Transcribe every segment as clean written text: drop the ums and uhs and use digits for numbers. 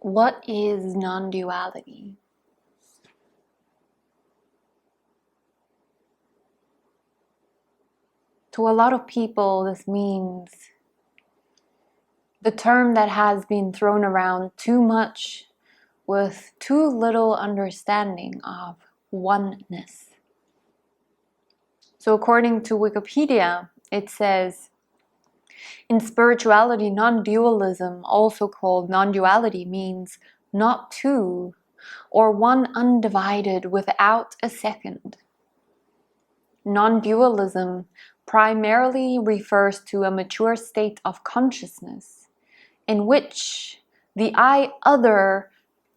What is non-duality? To a lot of people, this means the term that has been thrown around too much with too little understanding of oneness. So according to Wikipedia, it says, in spirituality, non-dualism, also called non-duality, means not two, or one undivided without a second. Non-dualism primarily refers to a mature state of consciousness in which the I other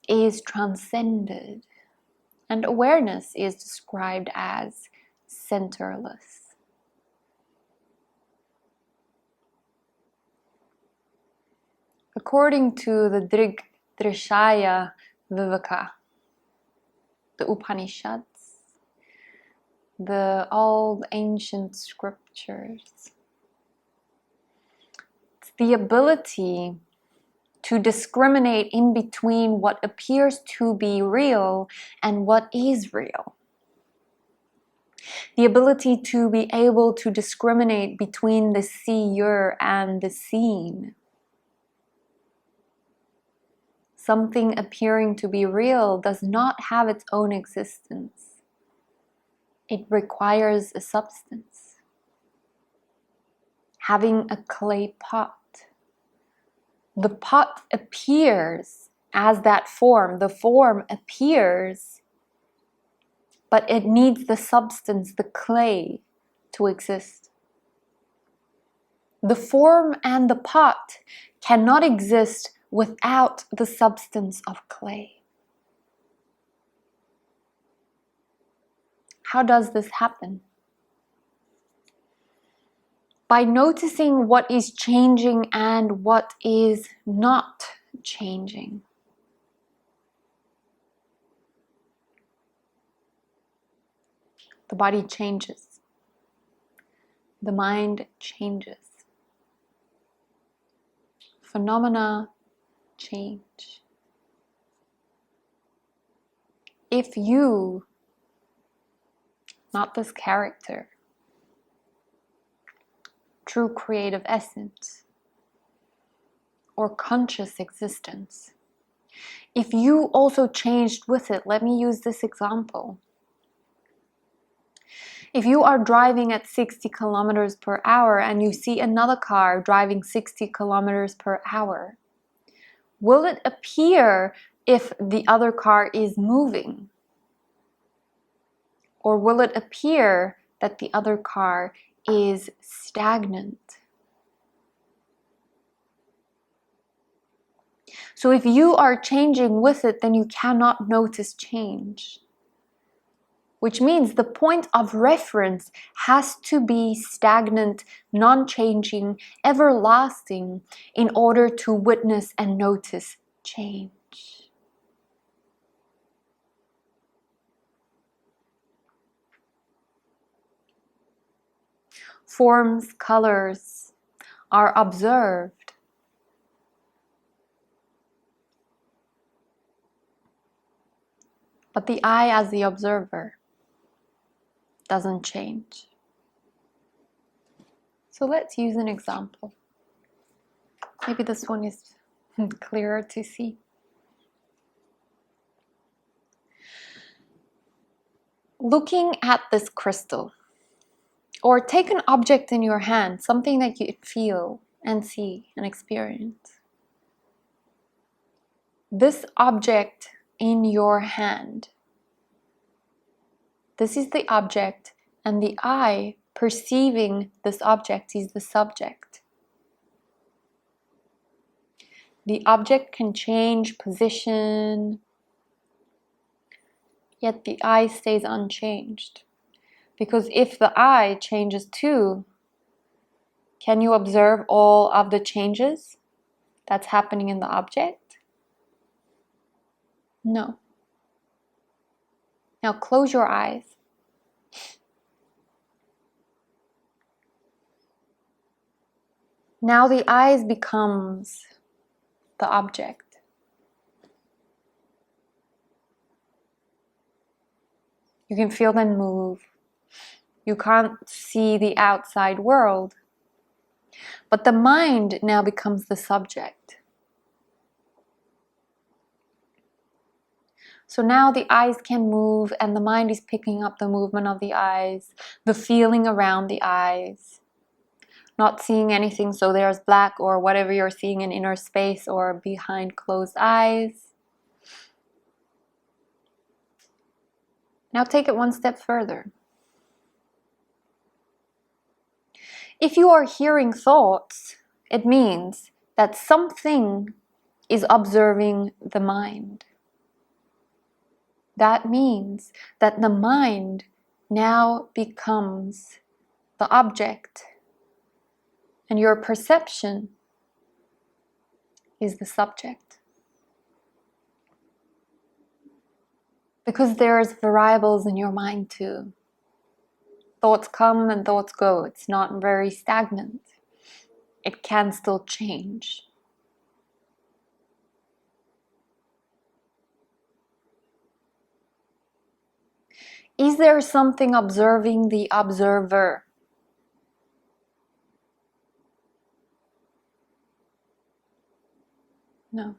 is transcended and awareness is described as centerless. According to the Drishya Viveka, the Upanishads, the old ancient scriptures, it's the ability to discriminate in between what appears to be real and what is real. The ability to be able to discriminate between the seer and the seen. Something appearing to be real does not have its own existence. It requires a substance. Having a clay pot. The pot appears as that form. The form appears, but it needs the substance, the clay, to exist. The form and the pot cannot exist without the substance of clay. How does this happen? By noticing what is changing and what is not changing. The body changes. The mind changes. Phenomena change. If you, not this character, true creative essence, or conscious existence, if you also changed with it, let me use this example. If you are driving at 60 kilometers per hour and you see another car driving 60 kilometers per hour, will it appear if the other car is moving? Or will it appear that the other car is stagnant? So if you are changing with it, then you cannot notice change. Which means the point of reference has to be stagnant, non-changing, everlasting in order to witness and notice change. Forms, colors are observed. But the I as the observer doesn't change. So let's use an example. Maybe this one is clearer to see. Looking at this crystal, or take an object in your hand, something that you feel and see and experience. This object in your hand, this is the object, and the I perceiving this object is the subject. The object can change position, yet the I stays unchanged. Because if the I changes too, can you observe all of the changes that's happening in the object? No. Now close your eyes. Now the eyes becomes the object. You can feel them move. You can't see the outside world. But the mind now becomes the subject. So now the eyes can move and the mind is picking up the movement of the eyes, the feeling around the eyes. Not seeing anything, so there's black or whatever you're seeing in inner space or behind closed eyes. Now take it one step further. If you are hearing thoughts, it means that something is observing the mind. That means that the mind now becomes the object, and your perception is the subject. Because there's variables in your mind too. Thoughts come and thoughts go. It's not very stagnant. It can still change. Is there something observing the observer? No.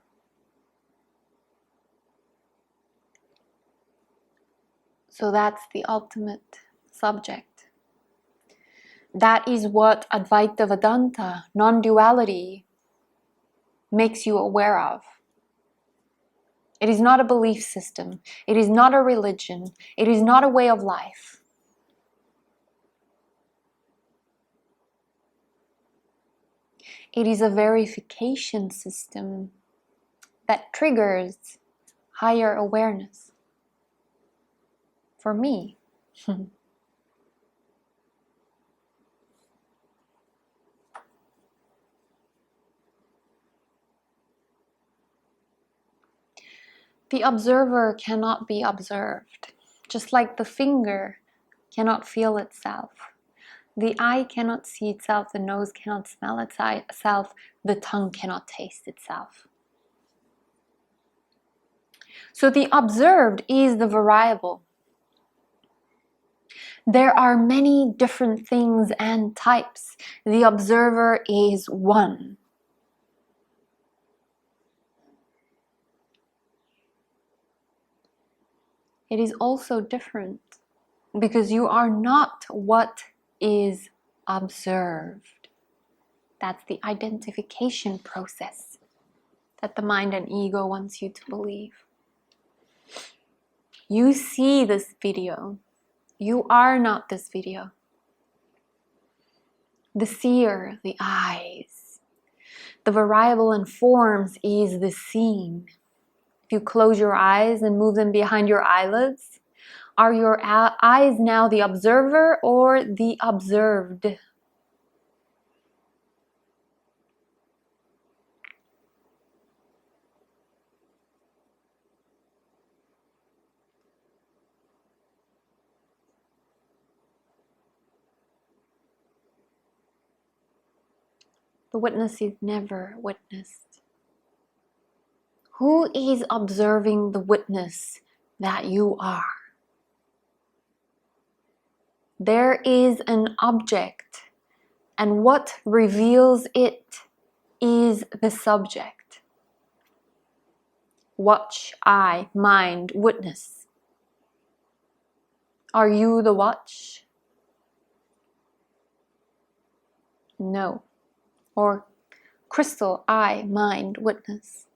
So that's the ultimate subject. That is what Advaita Vedanta, non-duality, makes you aware of. It is not a belief system. It is not a religion. It is not a way of life. It is a verification system that triggers higher awareness. For me. The observer cannot be observed, just like the finger cannot feel itself. The eye cannot see itself, the nose cannot smell itself, the tongue cannot taste itself. So the observed is the variable. There are many different things and types. The observer is one. It is also different because you are not what is observed. That's the identification process that the mind and ego wants you to believe. You see this video. You are not this video. The seer, the eyes. The variable and forms is the seen. If you close your eyes and move them behind your eyelids, are your eyes now the observer or the observed? The witness is never witnessed. Who is observing the witness that you are? There is an object, and what reveals it is the subject. Watch, eye, mind, witness. Are you the watch? No. Or crystal, eye, mind, witness.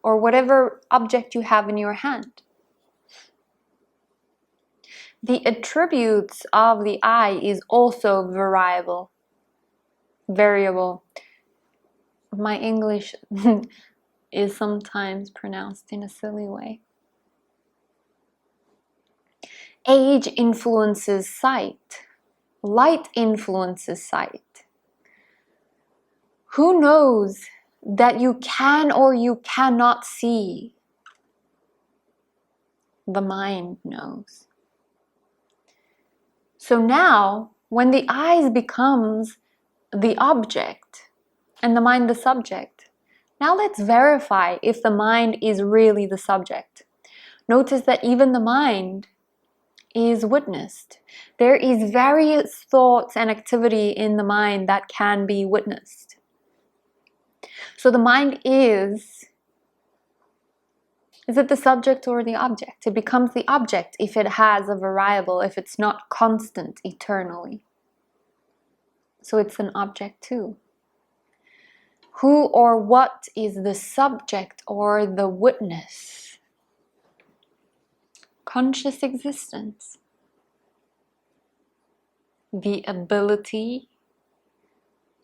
Or whatever object you have in your hand. The attributes of the eye is also variable. My English is sometimes pronounced in a silly way. Age influences sight. Light influences sight. Who knows that you can or you cannot see? The mind knows. So now, when the eyes becomes the object and the mind the subject, now let's verify if the mind is really the subject. Notice that even the mind is witnessed. There is various thoughts and activity in the mind that can be witnessed. So the mind is it the subject or the object? It becomes the object if it has a variable, if it's not constant eternally. So it's an object too. Who or what is the subject or the witness? Conscious existence. The ability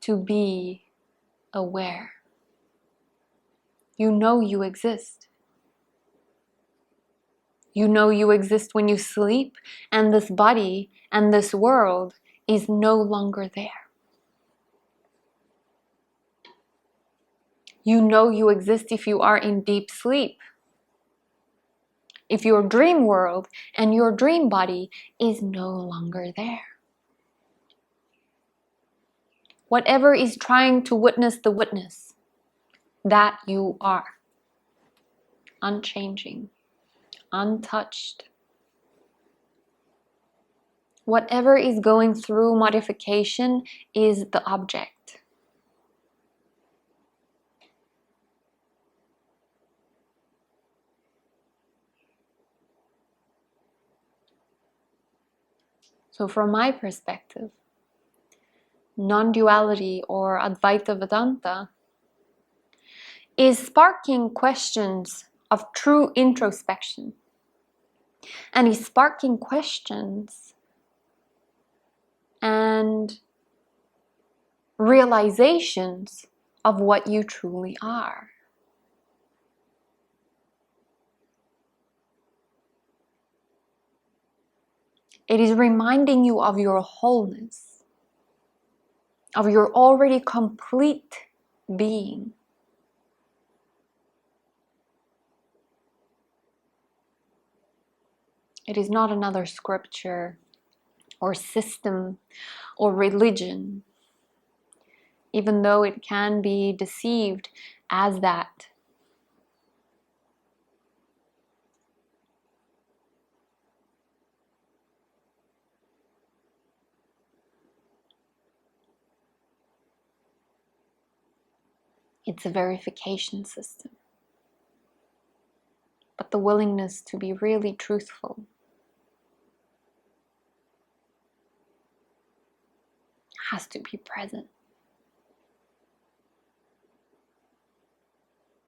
to be aware. You know you exist. You know you exist when you sleep, and this body and this world is no longer there. You know you exist if you are in deep sleep. If your dream world and your dream body is no longer there. Whatever is trying to witness the witness, that you are. Unchanging, untouched. Whatever is going through modification is the object. So from my perspective, non-duality or Advaita Vedanta is sparking questions of true introspection. And is sparking questions and realizations of what you truly are. It is reminding you of your wholeness, of your already complete being. It is not another scripture or system or religion, even though it can be deceived as that. It's a verification system. But the willingness to be really truthful has to be present.